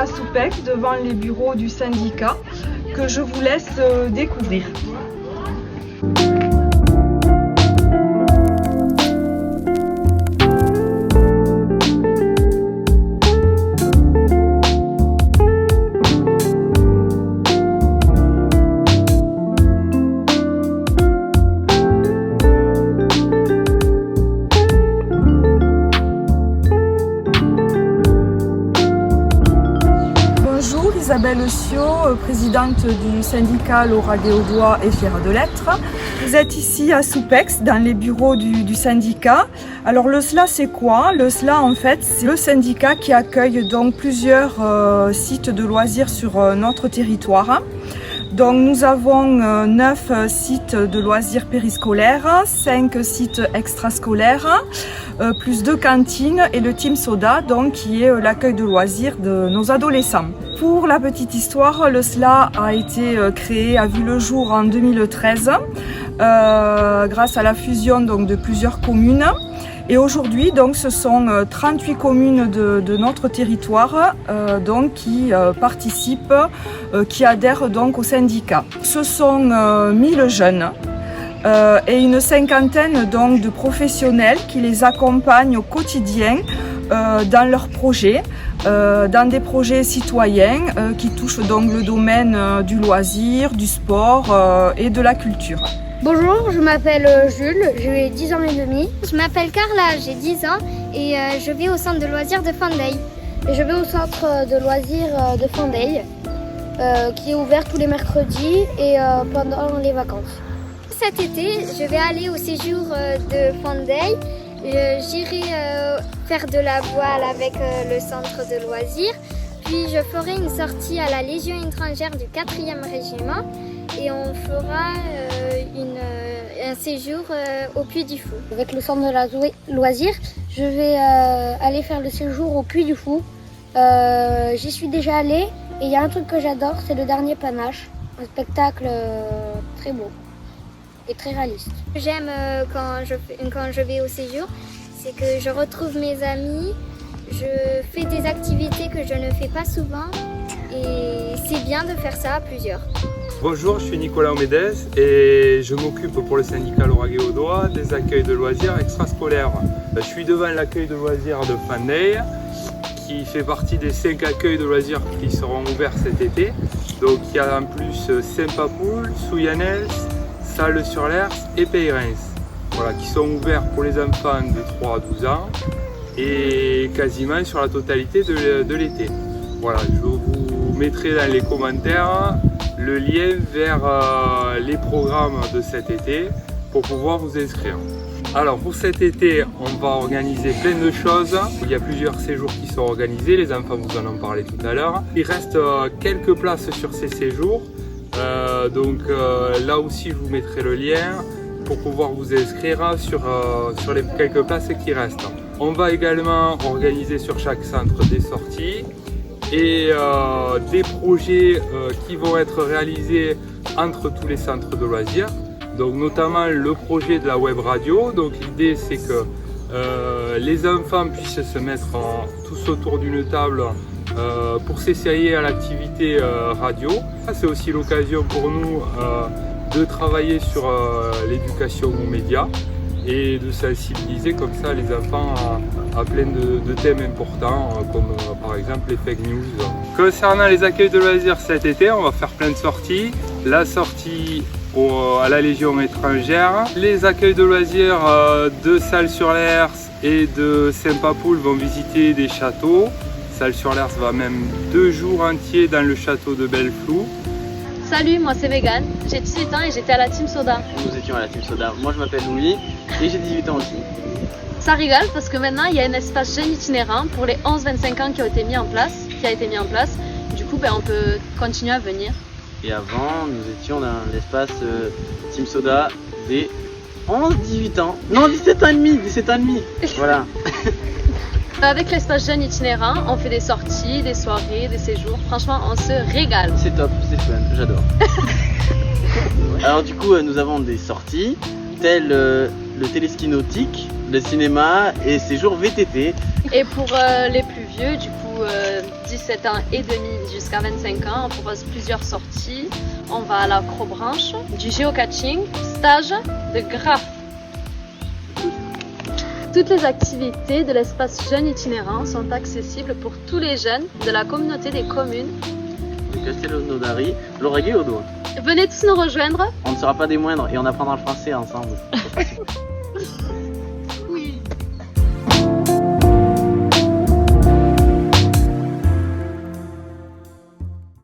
Soupec, devant les bureaux du syndicat, que je vous laisse découvrir. Isabelle Eussiot, présidente du syndicat Lauragais Audois et fière de l'être. Vous êtes ici à Soupex, dans les bureaux du syndicat. Alors le SLA, c'est quoi? Le SLA, en fait, c'est le syndicat qui accueille donc plusieurs sites de loisirs sur notre territoire. Donc nous avons 9 sites de loisirs périscolaires, 5 sites extrascolaires, plus 2 cantines et le Team Soda, donc, qui est l'accueil de loisirs de nos adolescents. Pour la petite histoire, le SLA a été créé, a vu le jour en 2013 grâce à la fusion donc, de plusieurs communes. Et aujourd'hui, donc, ce sont 38 communes de notre territoire donc, qui participent, qui adhèrent donc, au syndicat. Ce sont 1000 jeunes et une cinquantaine donc, de professionnels qui les accompagnent au quotidien dans leurs projets, dans des projets citoyens qui touchent donc le domaine du loisir, du sport et de la culture. Bonjour, je m'appelle Jules, j'ai 10 ans et demi. Je m'appelle Carla, j'ai 10 ans et je vais au centre de loisirs de Fandey. Je vais au centre de loisirs de Fandey qui est ouvert tous les mercredis et pendant les vacances. Cet été, je vais aller au séjour de Fandey. J'irai faire de la voile avec le centre de loisirs. Puis je ferai une sortie à la Légion étrangère du 4e régiment et on fera un séjour au Puy du Fou. Avec le centre de loisirs, je vais aller faire le séjour au Puy du Fou. J'y suis déjà allée et il y a un truc que j'adore, c'est le dernier panache. Un spectacle très beau et très réaliste. J'aime quand je vais au séjour, c'est que je retrouve mes amis, je fais des activités que je ne fais pas souvent et c'est bien de faire ça à plusieurs. Bonjour, je suis Nicolas Omédez et je m'occupe pour le syndicat Lauragais Audois des accueils de loisirs extrascolaires. Je suis devant l'accueil de loisirs de Fandey qui fait partie des 5 accueils de loisirs qui seront ouverts cet été. Donc il y a en plus Saint-Papoul, Souillanels, Salles-sur-l'Hers et Peyreims, voilà, qui sont ouverts pour les enfants de 3 à 12 ans et quasiment sur la totalité de l'été. Voilà, je vous mettrai dans les commentaires le lien vers les programmes de cet été pour pouvoir vous inscrire. Alors pour cet été, on va organiser plein de choses. Il y a plusieurs séjours qui sont organisés, les enfants vous en ont parlé tout à l'heure. Il reste quelques places sur ces séjours. Donc là aussi je vous mettrai le lien pour pouvoir vous inscrire sur les quelques places qui restent. On va également organiser sur chaque centre des sorties et des projets qui vont être réalisés entre tous les centres de loisirs. Donc notamment le projet de la web radio. Donc l'idée c'est que les enfants puissent se mettre tous autour d'une table pour s'essayer à l'activité radio. C'est aussi l'occasion pour nous de travailler sur l'éducation aux médias et de sensibiliser comme ça les enfants à plein de thèmes importants comme par exemple les fake news. Concernant les accueils de loisirs cet été, on va faire plein de sorties. La sortie à la Légion étrangère. Les accueils de loisirs de Salles-sur-l'Hers et de Saint-Papoul vont visiter des châteaux. Salles-sur-l'Hers va même 2 jours entiers dans le château de Belleflou. Salut, moi c'est Megan, j'ai 18 ans et j'étais à la Team Soda. Nous étions à la Team Soda. Moi je m'appelle Louis et j'ai 18 ans aussi. Ça rigole parce que maintenant il y a un espace jeune itinérant pour les 11-25 ans qui a été mis en place. Du coup on peut continuer à venir. Et avant nous étions dans l'espace Team Soda des 11-18 ans. Non 17 ans et demi. Voilà. Avec l'espace jeune itinérant, on fait des sorties, des soirées, des séjours. Franchement, on se régale. C'est top, c'est fun, j'adore. Alors du coup, nous avons des sorties telles le téléski nautique, le cinéma et séjours VTT. Et pour les plus vieux, du coup, coup 17 ans et demi jusqu'à 25 ans. On propose plusieurs sorties. On va à l'acrobranche, du géocaching, stage de graphe. Toutes les activités de l'espace jeunes itinérants sont accessibles pour tous les jeunes de la communauté des communes De Castello-Nodari, l'Oraguet au doigt. Venez tous nous rejoindre. On ne sera pas des moindres et on apprendra le français ensemble.